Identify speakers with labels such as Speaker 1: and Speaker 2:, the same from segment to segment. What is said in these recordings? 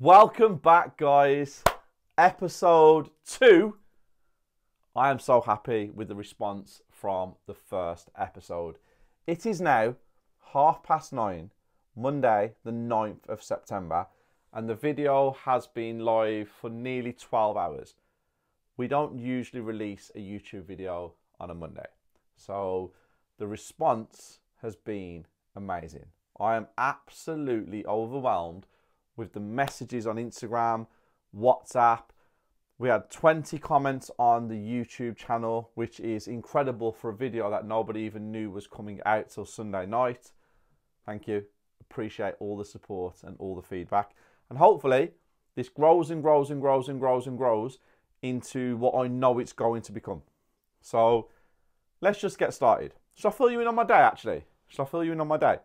Speaker 1: Welcome back, guys. Episode 2. I am so happy with the response from the first episode. It is now 9:30, Monday, the 9th of September, and the video has been live for nearly 12 hours. We don't usually release a YouTube video on a Monday, so the response has been amazing. I am absolutely overwhelmed with the messages on Instagram, WhatsApp. We had 20 comments on the YouTube channel, which is incredible for a video that nobody even knew was coming out till Sunday night. Thank you. Appreciate all the support and all the feedback. And hopefully this grows and grows and grows and grows and grows into what I know it's going to become. So let's just get started. Shall I fill you in on my day, actually? Shall I fill you in on my day?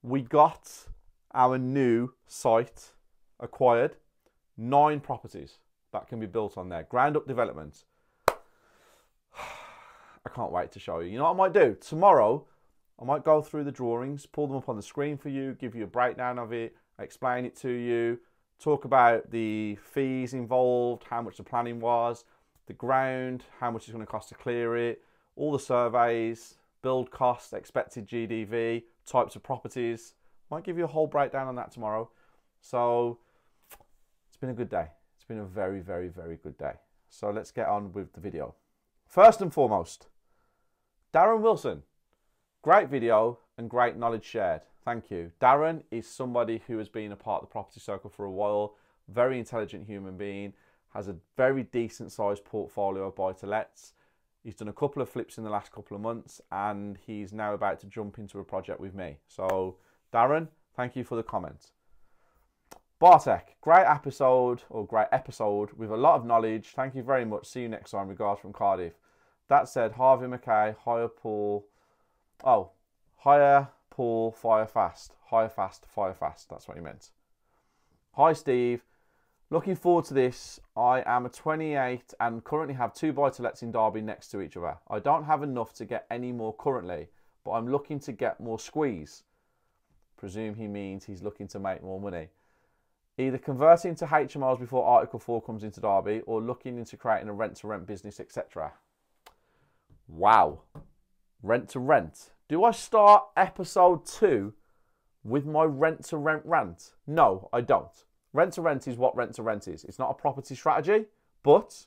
Speaker 1: We got our new site acquired. 9 properties that can be built on there. Ground up development. I can't wait to show you. You know what I might do? Tomorrow, I might go through the drawings, pull them up on the screen for you, give you a breakdown of it, explain it to you, talk about the fees involved, how much the planning was, the ground, how much it's going to cost to clear it, all the surveys, build costs, expected GDV, types of properties. Might give you a whole breakdown on that tomorrow. So it's been a good day. It's been a very, very, very good day. So let's get on with the video. First and foremost, Darren Wilson. Great video and great knowledge shared. Thank you. Darren is somebody who has been a part of the property circle for a while. Very intelligent human being. Has a very decent sized portfolio of buy-to-lets. He's done a couple of flips in the last couple of months, and he's now about to jump into a project with me. So Darren, thank you for the comment. Bartek, great episode with a lot of knowledge. Thank you very much. See you next time. Regards from Cardiff. That said, Harvey McKay, hire Paul, fire fast. Hire fast, fire fast. That's what he meant. Hi, Steve. Looking forward to this. I am a 28 and currently have 2 buy-to-lets in Derby next to each other. I don't have enough to get any more currently, but I'm looking to get more squeeze. Presume he means he's looking to make more money. Either converting to HMOs before Article 4 comes into Derby or looking into creating a rent-to-rent business, etc. Wow. Rent-to-rent. Do I start episode 2 with my rent-to-rent rant? No, I don't. Rent-to-rent is what rent-to-rent is. It's not a property strategy, but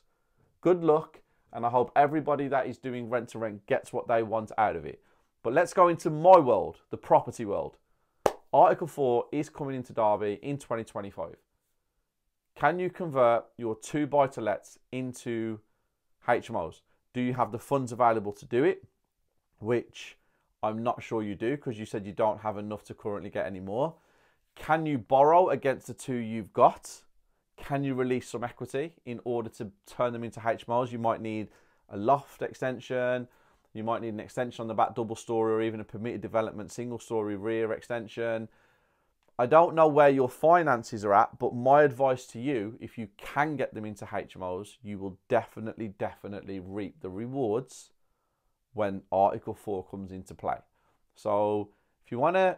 Speaker 1: good luck, and I hope everybody that is doing rent-to-rent gets what they want out of it. But let's go into my world, the property world. Article 4 is coming into Derby in 2025. Can you convert your 2 buy-to-lets into HMOs? Do you have the funds available to do it? Which I'm not sure you do, because you said you don't have enough to currently get any more. Can you borrow against the 2 you've got? Can you release some equity in order to turn them into HMOs? You might need a loft extension. You might need an extension on the back double story, or even a permitted development single story rear extension. I don't know where your finances are at, but my advice to you, if you can get them into HMOs, you will definitely reap the rewards when Article 4 comes into play. So if you want to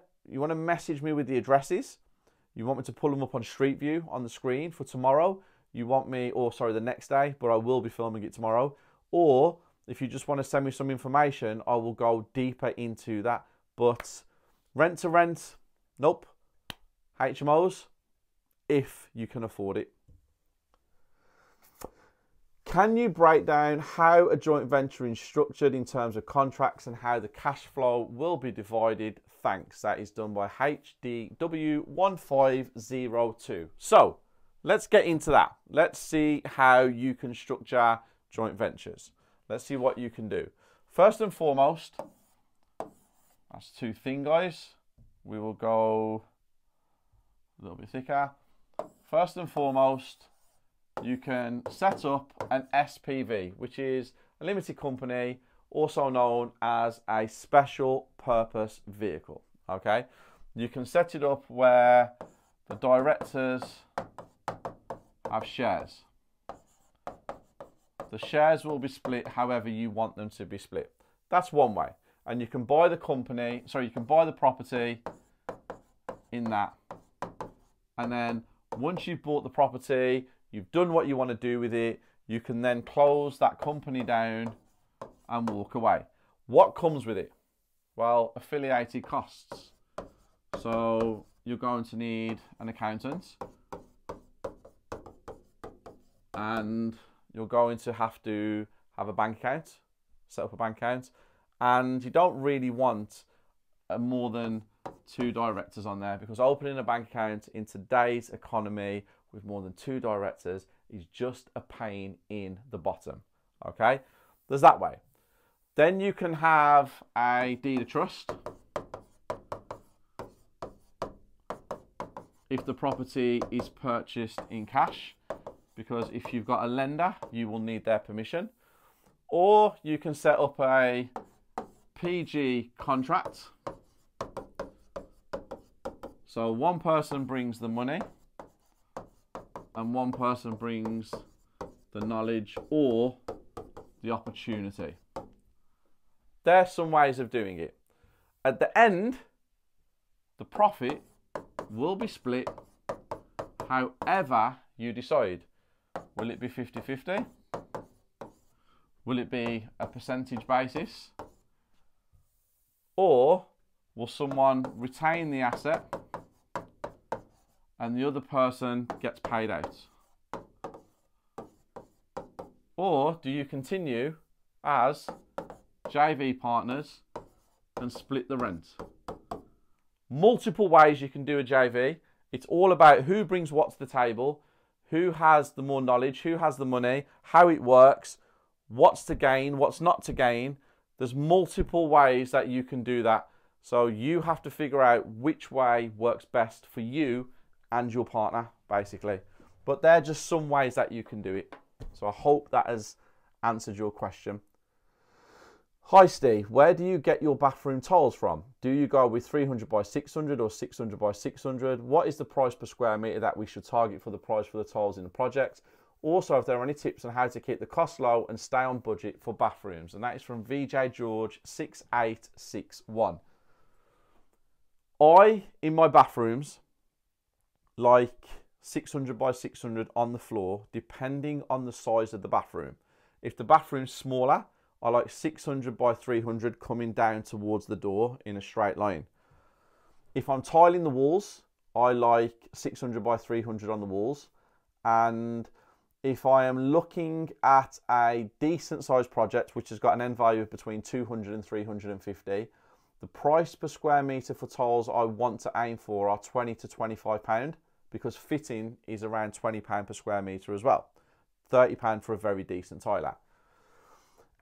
Speaker 1: message me with the addresses, you want me to pull them up on Street View on the screen for tomorrow, the next day, but I will be filming it tomorrow. Or if you just want to send me some information, I will go deeper into that. But rent to rent, nope. HMOs, if you can afford it. Can you break down how a joint venture is structured in terms of contracts and how the cash flow will be divided? Thanks. That is done by HDW1502. So let's get into that. Let's see how you can structure joint ventures. Let's see what you can do. First and foremost, that's 2 thin, guys. We will go a little bit thicker. First and foremost, you can set up an SPV, which is a limited company, also known as a special purpose vehicle. Okay, you can set it up where the directors have shares. The shares will be split however you want them to be split. That's one way. And you can buy the company, sorry, you can buy the property in that. And then Once you've bought the property, you've done what you want to do with it, you can then close that company down and walk away. What comes with it? Well, affiliated costs. So you're going to need an accountant, and you're going to have a bank account, set up a bank account, and you don't really want more than 2 directors on there, because opening a bank account in today's economy with more than 2 directors is just a pain in the bottom. Okay, there's that way. Then you can have a deed of trust. If the property is purchased in cash, because if you've got a lender, you will need their permission. Or you can set up a PG contract. So one person brings the money and one person brings the knowledge or the opportunity. There's some ways of doing it. At the end, the profit will be split however you decide. Will it be 50-50? Will it be a percentage basis? Or will someone retain the asset and the other person gets paid out? Or do you continue as JV partners and split the rent? Multiple ways you can do a JV. It's all about who brings what to the table, who has the more knowledge, who has the money, how it works, what's to gain, what's not to gain. There's multiple ways that you can do that. So you have to figure out which way works best for you and your partner, basically. But they're just some ways that you can do it. So I hope that has answered your question. Hi Steve, where do you get your bathroom tiles from? Do you go with 300 by 600 or 600 by 600? What is the price per square metre that we should target for the price for the tiles in the project? Also, if there are any tips on how to keep the cost low and stay on budget for bathrooms. And that is from VJ George 6861. In my bathrooms, like 600 by 600 on the floor, depending on the size of the bathroom. If the bathroom's smaller, I like 600 by 300 coming down towards the door in a straight line. If I'm tiling the walls, I like 600 by 300 on the walls. And if I am looking at a decent sized project, which has got an end value of between 200 and 350, the price per square metre for tiles I want to aim for are £20 to £25, because fitting is around £20 per square metre as well. £30 for a very decent tiler.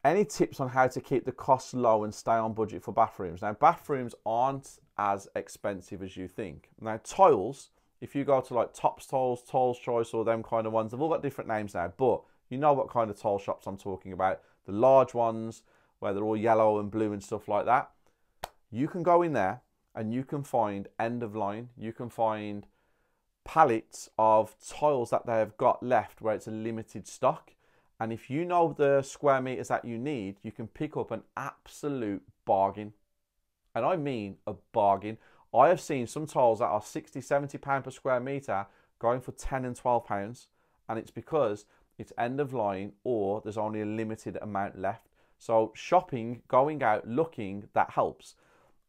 Speaker 1: Any tips on how to keep the costs low and stay on budget for bathrooms? Now, bathrooms aren't as expensive as you think. Now, tiles, if you go to like Tops Tiles, Tiles Choice, or them kind of ones, they've all got different names now, but you know what kind of tile shops I'm talking about. The large ones, where they're all yellow and blue and stuff like that. You can go in there and you can find end of line. You can find pallets of tiles that they have got left where it's a limited stock. And if you know the square meters that you need, you can pick up an absolute bargain. And I mean a bargain. I have seen some tiles that are £60, £70 per square meter going for £10 and £12. And it's because it's end of line or there's only a limited amount left. So shopping, going out, looking, that helps.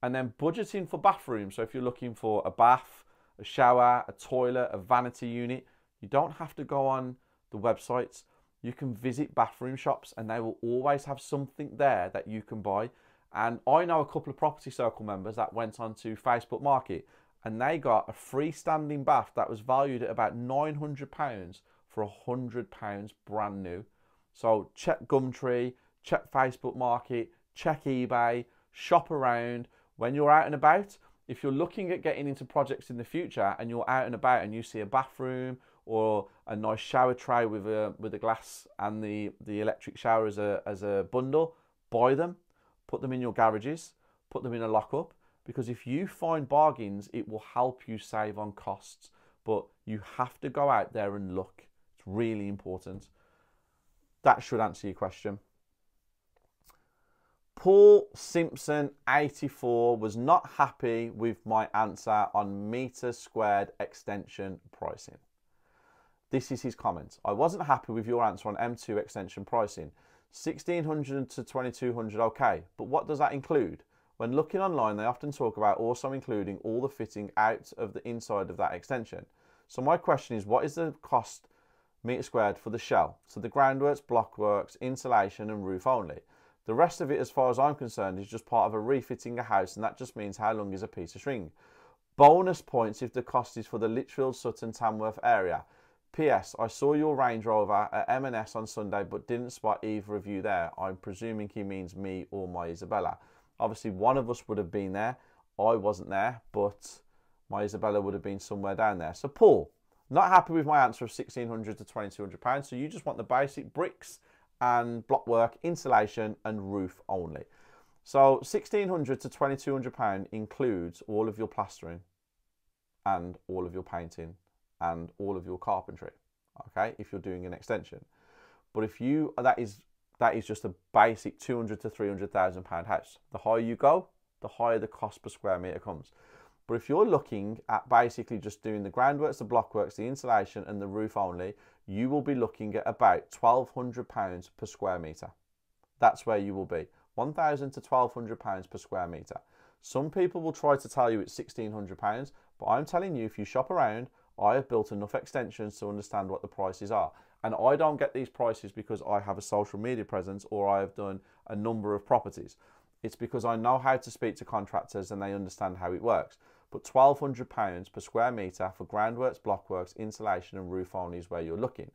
Speaker 1: And then budgeting for bathrooms. So if you're looking for a bath, a shower, a toilet, a vanity unit, you don't have to go on the websites. You can visit bathroom shops and they will always have something there that you can buy. And I know a couple of Property Circle members that went on to Facebook Market and they got a freestanding bath that was valued at about £900 for £100 brand new. So check Gumtree, check Facebook Market, check eBay, shop around. When you're out and about, if you're looking at getting into projects in the future and you're out and about and you see a bathroom or a nice shower tray with a glass and the electric shower as a bundle, buy them, put them in your garages, put them in a lockup, because if you find bargains, it will help you save on costs. But you have to go out there and look. It's really important. That should answer your question. Paul Simpson 84 was not happy with my answer on meter squared extension pricing. This is his comment. I wasn't happy with your answer on M2 extension pricing. 1600 to 2200, okay, but what does that include? When looking online, they often talk about also including all the fitting out of the inside of that extension. So my question is, what is the cost metre squared for the shell? So the groundworks, blockworks, insulation and roof only. The rest of it, as far as I'm concerned, is just part of a refitting a house, and that just means how long is a piece of string. Bonus points if the cost is for the Lichfield, Sutton, Tamworth area. P.S. I saw your Range Rover at M&S on Sunday but didn't spot either of you there. I'm presuming he means me or my Isabella. Obviously, one of us would have been there. I wasn't there, but my Isabella would have been somewhere down there. So, Paul, not happy with my answer of £1,600 to £2,200. So you just want the basic bricks and blockwork, insulation and roof only. So £1,600 to £2,200 includes all of your plastering and all of your painting and all of your carpentry, okay, if you're doing an extension. But if you, that is just a basic £200,000 to £300,000 house. The higher you go, the higher the cost per square metre comes. But if you're looking at basically just doing the groundworks, the blockworks, the insulation and the roof only, you will be looking at about £1,200 per square metre. That's where you will be. £1,000 to £1,200 per square metre. Some people will try to tell you it's £1,600, but I'm telling you, if you shop around, I have built enough extensions to understand what the prices are. And I don't get these prices because I have a social media presence or I have done a number of properties. It's because I know how to speak to contractors and they understand how it works. But £1,200 per square metre for groundworks, blockworks, insulation and roof only is where you're looking.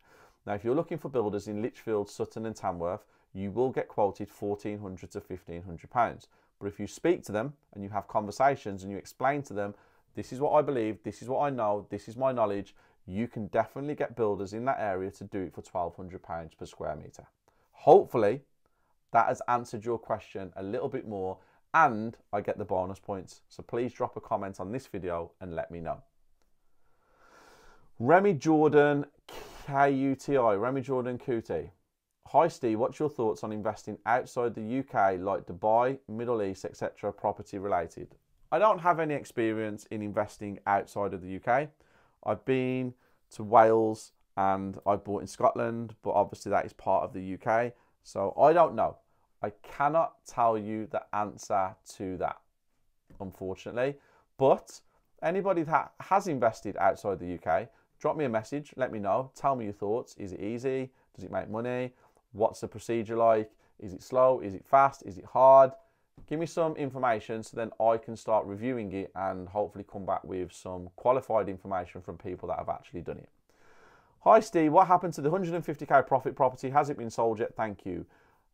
Speaker 1: Now, if you're looking for builders in Lichfield, Sutton and Tamworth, you will get quoted £1,400 to £1,500. But if you speak to them and you have conversations and you explain to them, this is what I believe, this is what I know, this is my knowledge, you can definitely get builders in that area to do it for £1,200 per square metre. Hopefully, that has answered your question a little bit more and I get the bonus points. So please drop a comment on this video and let me know. Remy Jordan KUTI, Remy Jordan QT. Hi Steve, what's your thoughts on investing outside the UK like Dubai, Middle East, etc. property related? I don't have any experience in investing outside of the UK. I've been to Wales and I bought in Scotland, but obviously that is part of the UK. So I don't know. I cannot tell you the answer to that, unfortunately. But anybody that has invested outside the UK, drop me a message, let me know, tell me your thoughts. Is it easy? Does it make money? What's the procedure like? Is it slow? Is it fast? Is it hard? Give me some information so then I can start reviewing it and hopefully come back with some qualified information from people that have actually done it. Hi Steve, what happened to the 150k profit property? Has it been sold yet? Thank you.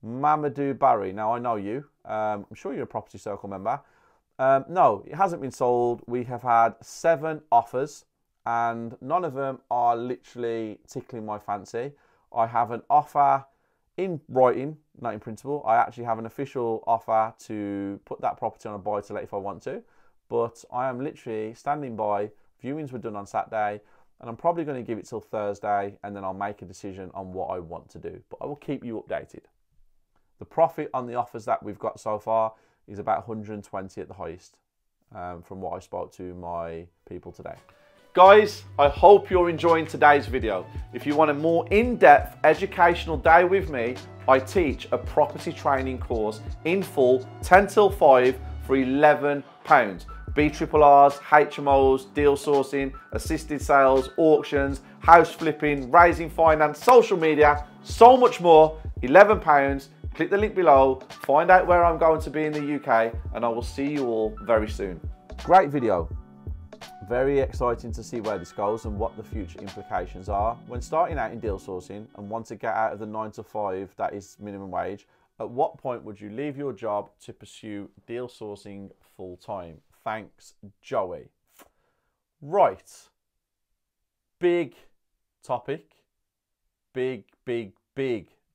Speaker 1: Mamadou Barry, now I know you. I'm sure you're a Property Circle member. No, it hasn't been sold. We have had 7 offers and none of them are literally tickling my fancy. I have an offer in writing, not in principle. I actually have an official offer to put that property on a buy to let if I want to, but I am literally standing by. Viewings were done on Saturday and I'm probably going to give it till Thursday and then I'll make a decision on what I want to do, but I will keep you updated. The profit on the offers that we've got so far is about 120 at the highest, from what I spoke to my people today. Guys, I hope you're enjoying today's video. If you want a more in-depth educational day with me, I teach a property training course in full, 10 till 5 for £11. BRRRs, HMOs, deal sourcing, assisted sales, auctions, house flipping, raising finance, social media, so much more, £11. Click the link below, find out where I'm going to be in the UK, and I will see you all very soon. Great video. Very exciting to see where this goes and what the future implications are. When starting out in deal sourcing and want to get out of the 9 to 5, that is minimum wage, at what point would you leave your job to pursue deal sourcing full time? Thanks, Joey. Right. Big topic. Big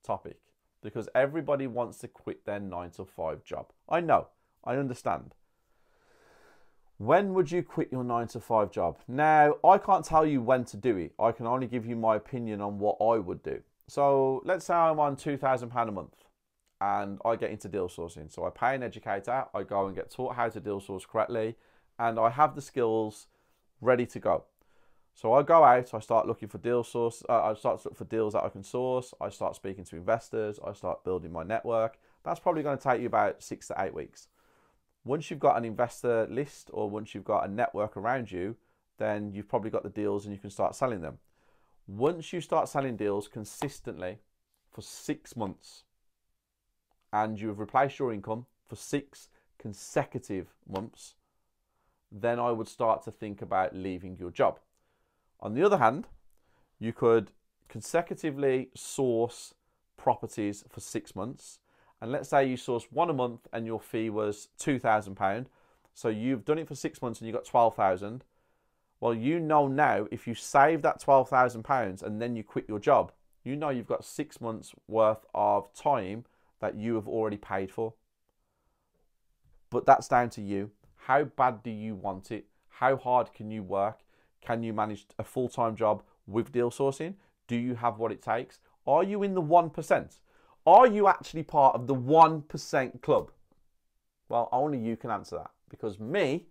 Speaker 1: topic. Because everybody wants to quit their 9 to 5 job. I know, I understand. When would you quit your 9 to 5 job? Now, I can't tell you when to do it. I can only give you my opinion on what I would do. So let's say I'm on £2,000 a month and I get into deal sourcing. So I pay an educator, I go and get taught how to deal source correctly, and I have the skills ready to go. So I go out, I start looking for deal source. I start to look for deals that I can source. I start speaking to investors. I start building my network. That's probably going to take you about 6 to 8 weeks. Once you've got an investor list or once you've got a network around you, then you've probably got the deals and you can start selling them. Once you start selling deals consistently for 6 months and you've replaced your income for 6 consecutive months, then I would start to think about leaving your job. On the other hand, you could consecutively source properties for 6 months. And let's say you source one a month and your fee was £2,000. So you've done it for 6 months and you got 12,000. Well, you know now if you save that £12,000 and then you quit your job, you know you've got 6 months worth of time that you have already paid for. But that's down to you. How bad do you want it? How hard can you work? Can you manage a full-time job with deal sourcing? Do you have what it takes? Are you in the 1%? Are you actually part of the 1% club? Well, only you can answer that. Because me,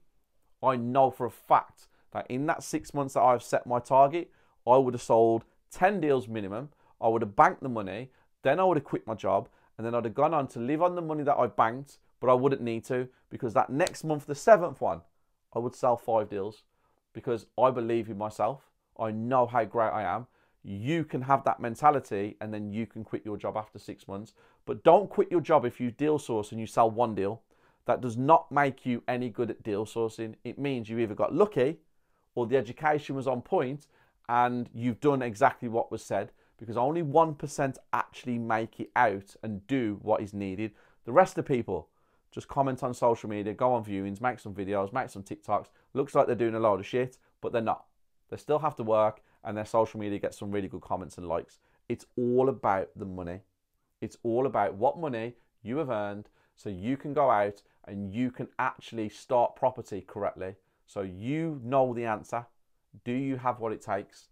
Speaker 1: I know for a fact that in that 6 months that I've set my target, I would have sold 10 deals minimum. I would have banked the money. Then I would have quit my job. And then I'd have gone on to live on the money that I banked, but I wouldn't need to because that next month, the 7th one, I would sell 5 deals. Because I believe in myself. I know how great I am. You can have that mentality and then you can quit your job after 6 months. But don't quit your job if you deal source and you sell 1 deal. That does not make you any good at deal sourcing. It means you either got lucky or the education was on point and you've done exactly what was said. Because only 1% actually make it out and do what is needed. The rest of the people just comment on social media, go on viewings, make some videos, make some TikToks. Looks like they're doing a load of shit, but they're not. They still have to work and their social media gets some really good comments and likes. It's all about the money. It's all about what money you have earned so you can go out and you can actually start property correctly. So you know the answer. Do you have what it takes?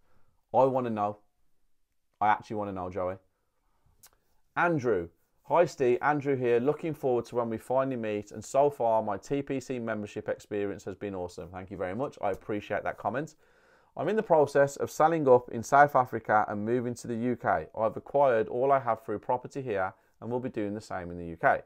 Speaker 1: I want to know. I actually want to know, Joey. Andrew. Hi Steve, Andrew here. Looking forward to when we finally meet. And so far, my TPC membership experience has been awesome. Thank you very much. I appreciate that comment. I'm in the process of selling up in South Africa and moving to the UK. I've acquired all I have through property here and will be doing the same in the UK.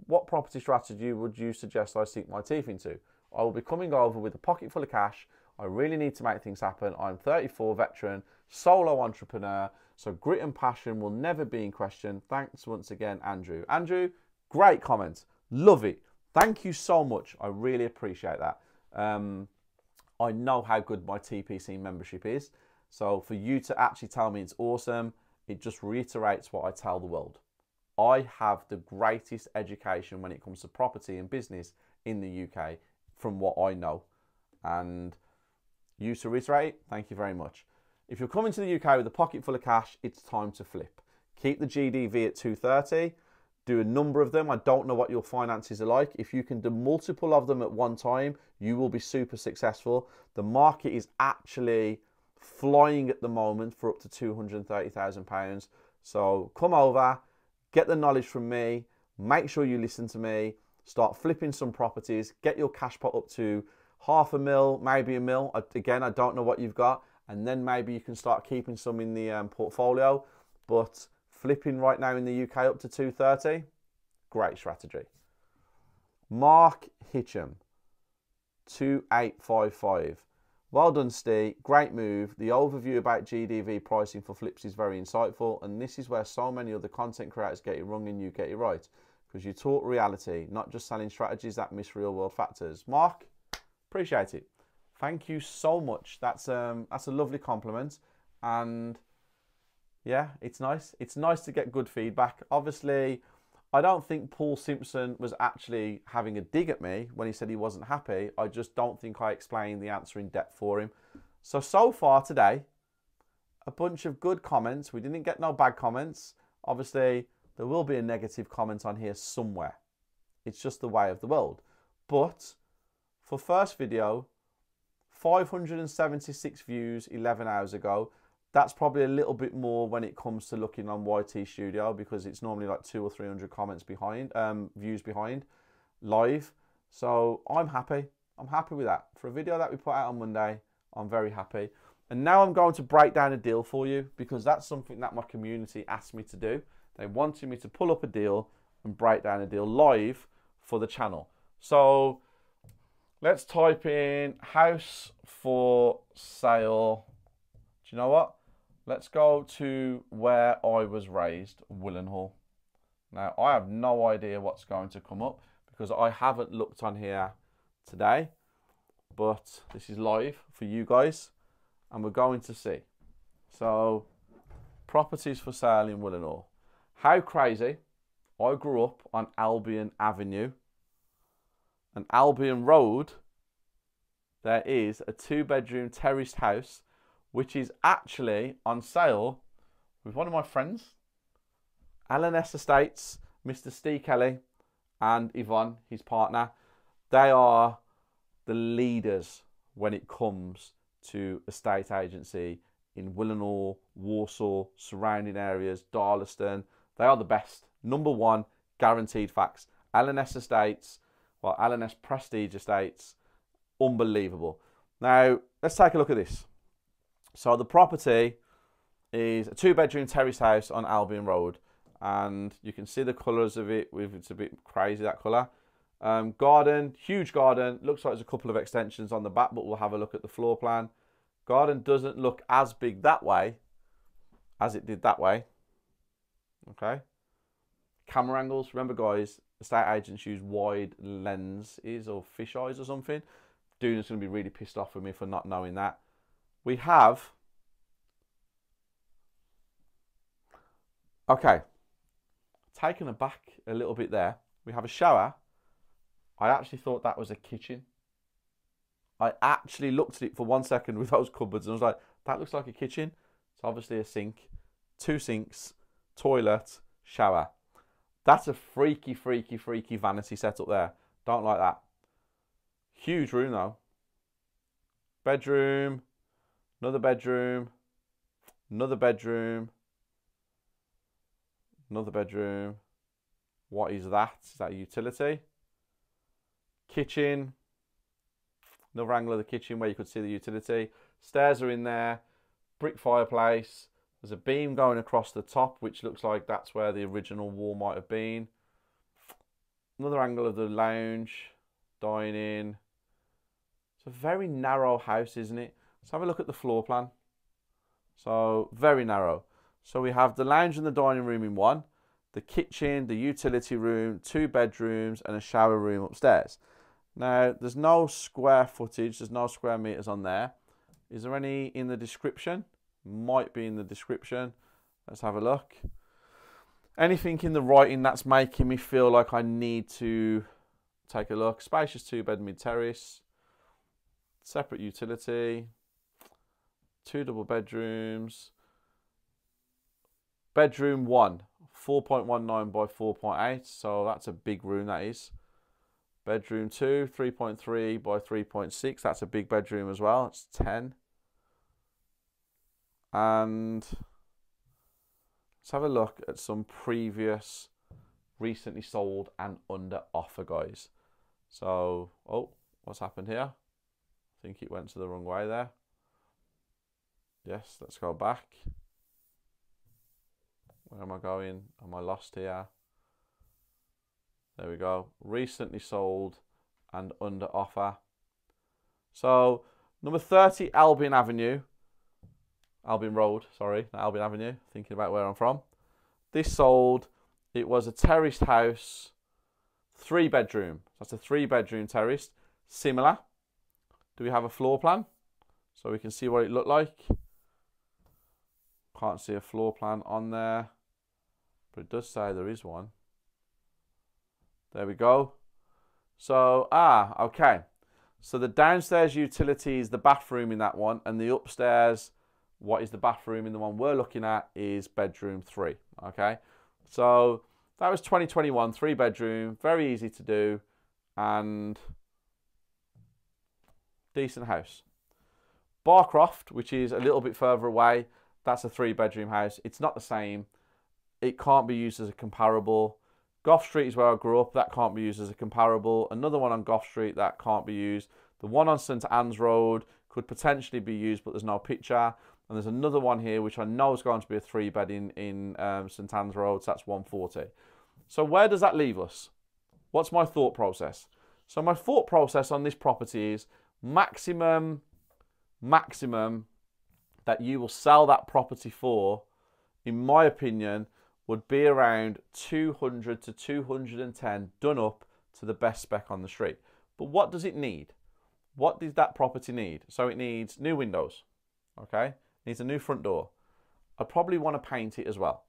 Speaker 1: What property strategy would you suggest I sink my teeth into? I will be coming over with a pocket full of cash. I really need to make things happen. I'm 34, veteran, solo entrepreneur, so grit and passion will never be in question. Thanks once again, Andrew. Andrew, great comment. Love it. Thank you so much. I really appreciate that. I know how good my TPC membership is. So for you to actually tell me it's awesome, it just reiterates what I tell the world. I have the greatest education when it comes to property and business in the UK from what I know. And you to reiterate, thank you very much. If you're coming to the UK with a pocket full of cash, it's time to flip. Keep the GDV at 230. Do a number of them. I don't know what your finances are like. If you can do multiple of them at one time, you will be super successful. The market is actually flying at the moment for up to £230,000. So come over, get the knowledge from me, make sure you listen to me, start flipping some properties, get your cash pot up to £500,000, maybe £1 million. Again, I don't know what you've got. And then maybe you can start keeping some in the portfolio. But flipping right now in the UK up to 230, great strategy. Mark Hitcham, 2855. Well done, Steve. Great move. The overview about GDV pricing for flips is very insightful. And this is where so many other content creators get it wrong and you get it right. Because you taught reality, not just selling strategies that miss real world factors. Mark, appreciate it. Thank you so much. That's a lovely compliment. And yeah, it's nice. It's nice to get good feedback. Obviously, I don't think Paul Simpson was actually having a dig at me when he said he wasn't happy. I just don't think I explained the answer in depth for him. So far today, a bunch of good comments. We didn't get no bad comments. Obviously, there will be a negative comment on here somewhere. It's just the way of the world. But for first video, 576 views 11 hours ago. That's probably a little bit more when it comes to looking on YT Studio because it's normally like 200 or 300 comments behind, views behind live. So I'm happy. I'm happy with that. For a video that we put out on Monday, I'm very happy. And now I'm going to break down a deal for you because that's something that my community asked me to do. They wanted me to pull up a deal and break down a deal live for the channel. So let's type in house for sale. Do you know what? Let's go to where I was raised, Willenhall. Now, I have no idea what's going to come up because I haven't looked on here today, but this is live for you guys and we're going to see. So, properties for sale in Willenhall. How crazy. I grew up on Albion Avenue and Albion Road. There is a 2-bedroom terraced house which is actually on sale with one of my friends, L&S Estates, Mr. Steve Kelly and Yvonne, his partner. They are the leaders when it comes to estate agency in Willenhall, Walsall, surrounding areas, Darlaston. They are the best. Number one, guaranteed facts. L&S Estates, well, L&S Prestige Estates, unbelievable. Now, let's take a look at this. So the property is a 2-bedroom terrace house on Albion Road. And you can see the colours of it. It's a bit crazy, that colour. Garden, huge garden. Looks like there's a couple of extensions on the back, but we'll have a look at the floor plan. Garden doesn't look as big that way as it did that way. Okay. Camera angles. Remember, guys, estate agents use wide lenses or fish eyes or something. Duna's going to be really pissed off with me for not knowing that. We have... Okay. Taken aback a little bit there. We have a shower. I actually thought that was a kitchen. I actually looked at it for 1 second with those cupboards and I was like, that looks like a kitchen. It's obviously a sink, 2 sinks, toilet, shower. That's a freaky, freaky, freaky vanity setup there. Don't like that. Huge room though. Bedroom, another bedroom, another bedroom, another bedroom. What is that? Is that a utility? Kitchen. Another angle of the kitchen where you could see the utility. Stairs are in there. Brick fireplace. There's a beam going across the top, which looks like that's where the original wall might have been. Another angle of the lounge. Dining. It's a very narrow house, isn't it? Let's have a look at the floor plan. So, very narrow. So we have the lounge and the dining room in one. The kitchen, the utility room, 2 bedrooms and a shower room upstairs. Now, there's no square footage, there's no square meters on there. Is there any in the description? Might be in the description. Let's have a look. Anything in the writing that's making me feel like I need to take a look. Spacious 2-bed mid-terrace. Separate utility. 2 double bedrooms. Bedroom 1, 4.19 by 4.8. So that's a big room, that is. Bedroom 2, 3.3 by 3.6. That's a big bedroom as well. It's 10. And let's have a look at some previous recently sold and under offer, guys. So, oh, what's happened here? I think it went to the wrong way there. Yes, let's go back. Where am I going? Am I lost here? There we go. Recently sold and under offer. So, number 30 Albion Avenue. Albion Road, sorry, not Albion Avenue. Thinking about where I'm from. This sold. It was a terraced house. 3-bedroom. That's a 3-bedroom terraced. Similar. Do we have a floor plan? So we can see what it looked like. Can't see a floor plan on there. But it does say there is one. There we go. So, okay. So the downstairs utility is the bathroom in that one. And the upstairs, what is the bathroom in the one we're looking at, is bedroom 3. Okay. So that was 2021, 3-bedroom. Very easy to do. And decent house. Barcroft, which is a little bit further away. That's a 3-bedroom house. It's not the same. It can't be used as a comparable. Gough Street is where I grew up. That can't be used as a comparable. Another one on Gough Street that can't be used. The one on St Anne's Road could potentially be used, but there's no picture. And there's another one here, which I know is going to be a 3-bed in St Anne's Road, so that's 140. So where does that leave us? What's my thought process? So my thought process on this property is maximum that you will sell that property for, in my opinion, would be around 200 to 210 done up to the best spec on the street. But what does it need? What does that property need? So it needs new windows, okay? It needs a new front door. I'd probably want to paint it as well.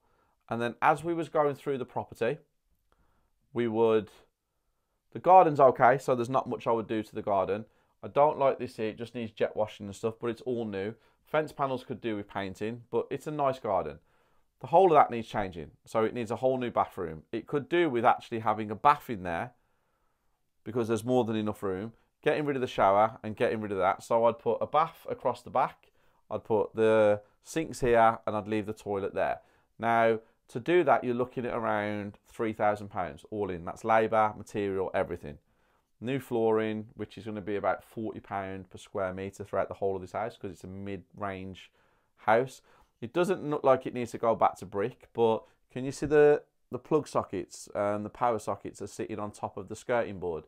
Speaker 1: And then as we was going through the property, the garden's okay, so there's not much I would do to the garden. I don't like this here, it just needs jet washing and stuff, but it's all new. Fence panels could do with painting, but it's a nice garden. The whole of that needs changing, so it needs a whole new bathroom. It could do with actually having a bath in there, because there's more than enough room, getting rid of the shower and getting rid of that. So I'd put a bath across the back, I'd put the sinks here, and I'd leave the toilet there. Now, to do that, you're looking at around £3,000 all in. That's labour, material, everything. New flooring, which is going to be about £40 per square metre throughout the whole of this house, because it's a mid-range house. It doesn't look like it needs to go back to brick, but can you see the plug sockets and the power sockets are sitting on top of the skirting board?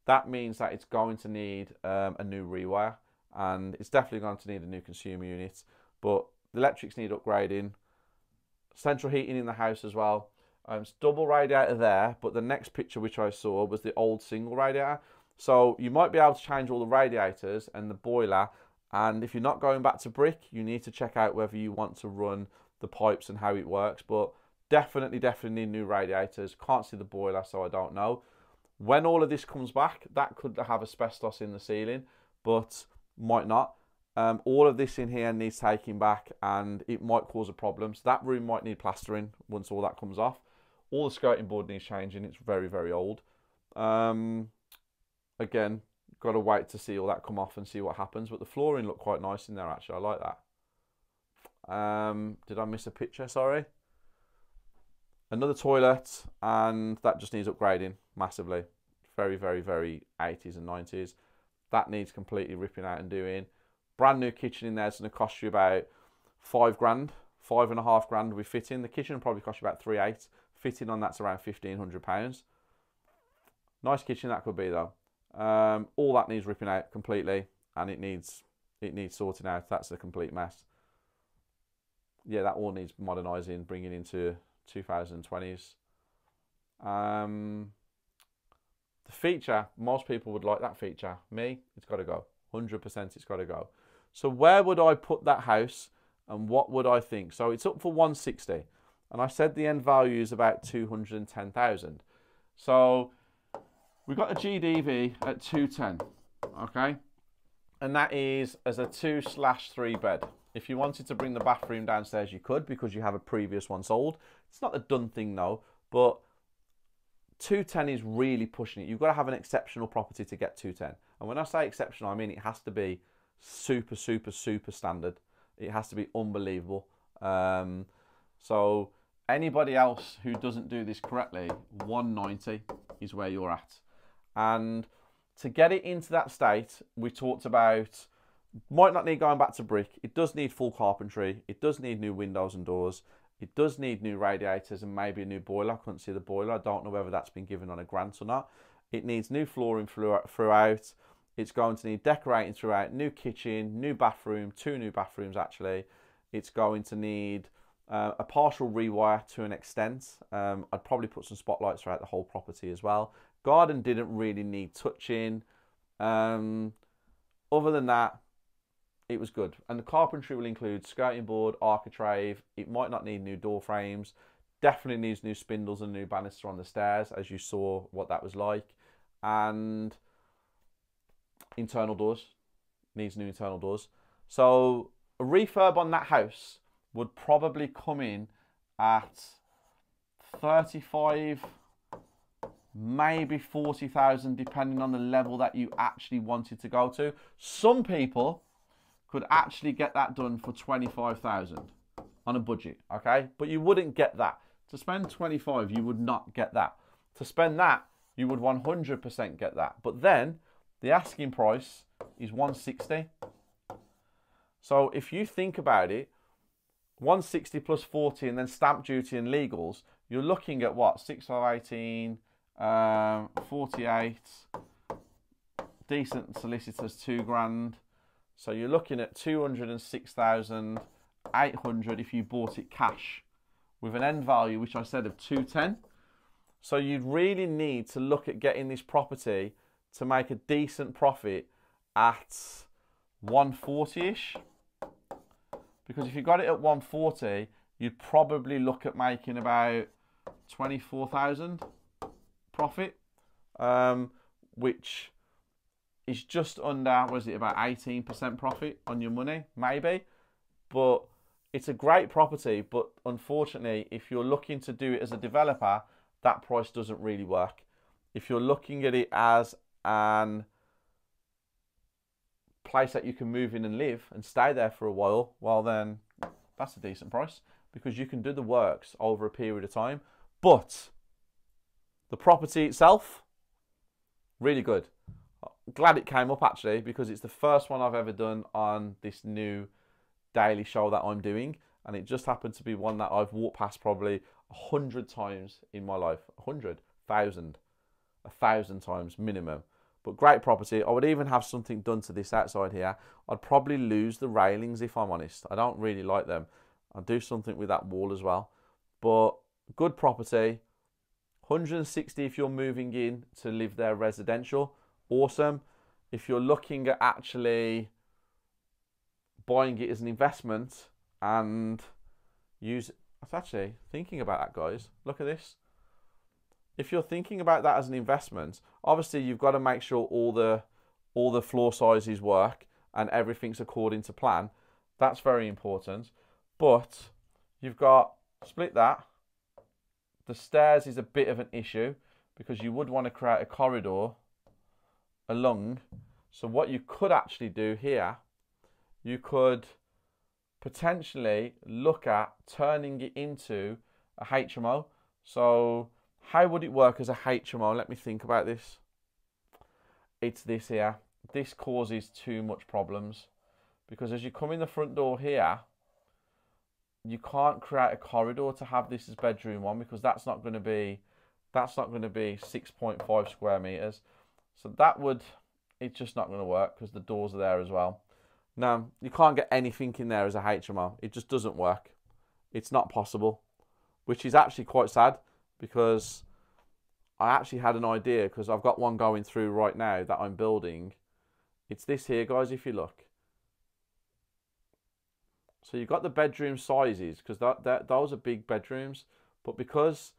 Speaker 1: That means that it's going to need a new rewire, and it's definitely going to need a new consumer unit, but the electrics need upgrading. Central heating in the house as well. It's double radiator there, but the next picture which I saw was the old single radiator. So you might be able to change all the radiators and the boiler, and if you're not going back to brick, you need to check out whether you want to run the pipes and how it works. But definitely need new radiators. Can't see the boiler, so I don't know. When all of this comes back, that could have asbestos in the ceiling, but might not. All of this in here needs taking back, and it might cause a problem. So that room might need plastering once all that comes off. All the skirting board needs changing. It's very, very old. Again, got to wait to see all that come off and see what happens. But the flooring looked quite nice in there, actually. I like that. Did I miss a picture? Sorry. Another toilet, and that just needs upgrading massively. Very, very, very 80s and 90s. That needs completely ripping out and doing. Brand new kitchen in there is going to cost you about £5 grand, £5.5 grand with fitting. The kitchen will probably cost you about £3,800. Fitting on that's around £1,500. Nice kitchen that could be though. All that needs ripping out completely, and it needs sorting out. That's a complete mess. Yeah, that all needs modernising, bringing into 2020s. The feature, most people would like that feature. Me, it's got to go. 100% it's got to go. So where would I put that house, and what would I think? So it's up for 160, and I said the end value is about 210,000. So we've got a GDV at 210, okay? And that is as a 2/3 bed. If you wanted to bring the bathroom downstairs, you could, because you have a previous one sold. It's not a done thing though, but 210 is really pushing it. You've got to have an exceptional property to get 210. And when I say exceptional, I mean it has to be super, super, super standard. It has to be unbelievable. So anybody else who doesn't do this correctly, 190 is where you're at. And to get it into that state, we talked about, might not need going back to brick. It does need full carpentry. It does need new windows and doors. It does need new radiators and maybe a new boiler. I couldn't see the boiler. I don't know whether that's been given on a grant or not. It needs new flooring throughout. It's going to need decorating throughout. New kitchen, new bathroom, 2 new bathrooms actually. It's going to need a partial rewire to an extent. I'd probably put some spotlights throughout the whole property as well. Garden didn't really need touching. Other than that, it was good. And the carpentry will include skirting board, architrave. It might not need new door frames. Definitely needs new spindles and new banister on the stairs, as you saw what that was like. And internal doors. Needs new internal doors. So a refurb on that house would probably come in at 35, maybe 40,000, depending on the level that you actually wanted to go to. Some people could actually get that done for 25,000 on a budget, okay? But you wouldn't get that. To spend 25, you would not get that. To spend that, you would 100% get that. But then, the asking price is 160. So if you think about it, 160 plus 40 and then stamp duty and legals, you're looking at what? 6 by 18, 48, decent solicitors, 2 grand. So you're looking at 206,800 if you bought it cash with an end value, which I said of 210. So you'd really need to look at getting this property to make a decent profit at 140-ish. Because if you got it at 140, you'd probably look at making about 24,000 profit, which is just under, was it about 18% profit on your money, maybe. But it's a great property, but unfortunately, if you're looking to do it as a developer, that price doesn't really work. If you're looking at it as an place that you can move in and live and stay there for a while, well then that's a decent price, because you can do the works over a period of time. But the property itself, really good. Glad it came up actually, because it's the first one I've ever done on this new daily show that I'm doing, and it just happened to be one that I've walked past probably 100 times in my life. 1,000 times minimum. But great property. I would even have something done to this outside here. I'd probably lose the railings if I'm honest. I don't really like them. I'll do something with that wall as well. But good property. 160 if you're moving in to live there residential. Awesome. If you're looking at actually buying it as an investment and use... I'm actually thinking about that, guys. Look at this. If you're thinking about that as an investment, obviously you've got to make sure all the floor sizes work and everything's according to plan. That's very important. But you've got, split that. The stairs is a bit of an issue because you would want to create a corridor along. So what you could actually do here, you could potentially look at turning it into a HMO. So how would it work as a HMO? Let me think about this. It's this here. This causes too much problems because as you come in the front door here, you can't create a corridor to have this as bedroom 1 because that's not going to be 6.5 square meters. So it's just not going to work because the doors are there as well. No, you can't get anything in there as a HMO. It just doesn't work. It's not possible, which is actually quite sad because I actually had an idea because I've got one going through right now that I'm building. It's this here, guys, if you look. So you've got the bedroom sizes because those are big bedrooms, but because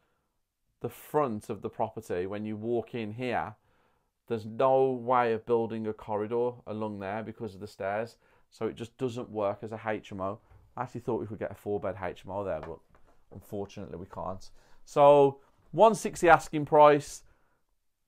Speaker 1: the front of the property, when you walk in here, there's no way of building a corridor along there because of the stairs. So it just doesn't work as a HMO. I actually thought we could get a 4-bed HMO there, but unfortunately we can't. So 160 asking price,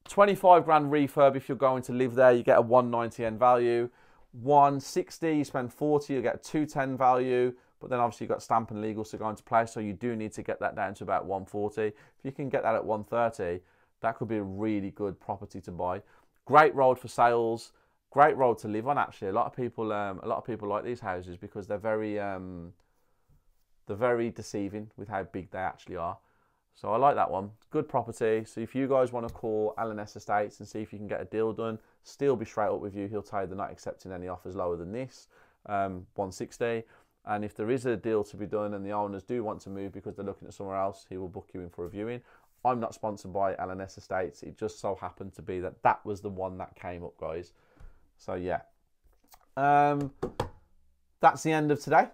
Speaker 1: 25 grand refurb if you're going to live there, you get a 190 end value. 160, you spend 40, you get a 210 value, but then obviously you've got stamp and legals to go into place, so you do need to get that down to about 140. If you can get that at 130, that could be a really good property to buy. Great road for sales, great road to live on actually. A lot of people like these houses because they're very deceiving with how big they actually are. So I like that one. Good property. So if you guys want to call L&S Estates and see if you can get a deal done, Steele'll be straight up with you. He'll tell you they're not accepting any offers lower than this, 160. And if there is a deal to be done and the owners do want to move because they're looking at somewhere else, he will book you in for a viewing. I'm not sponsored by L&S Estates. It just so happened to be that that was the one that came up, guys. So yeah. That's the end of today.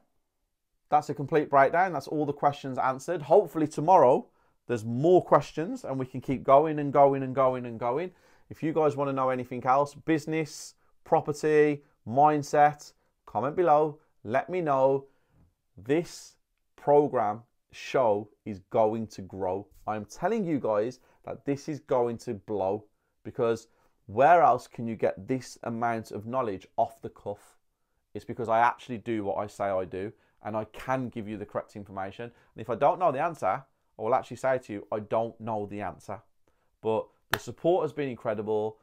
Speaker 1: That's a complete breakdown. That's all the questions answered. Hopefully tomorrow there's more questions and we can keep going and going and going and going. If you guys want to know anything else, business, property, mindset, comment below. Let me know. This program show is going to grow. I'm telling you guys that this is going to blow because where else can you get this amount of knowledge off the cuff? It's because I actually do what I say I do and I can give you the correct information. And if I don't know the answer, I will actually say to you, I don't know the answer. But the support has been incredible.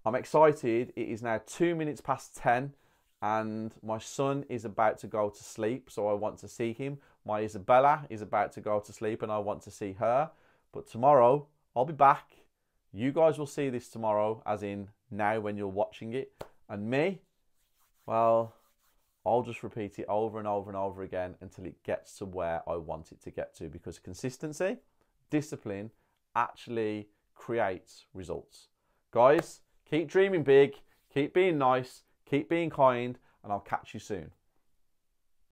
Speaker 1: I'm excited. It is now 2 minutes past 10 and my son is about to go to sleep, so I want to see him. My Isabella is about to go to sleep and I want to see her. But tomorrow, I'll be back. You guys will see this tomorrow, as in now when you're watching it. And me, well, I'll just repeat it over and over and over again until it gets to where I want it to get to, because consistency, discipline actually creates results. Guys, keep dreaming big, keep being nice, keep being kind, and I'll catch you soon.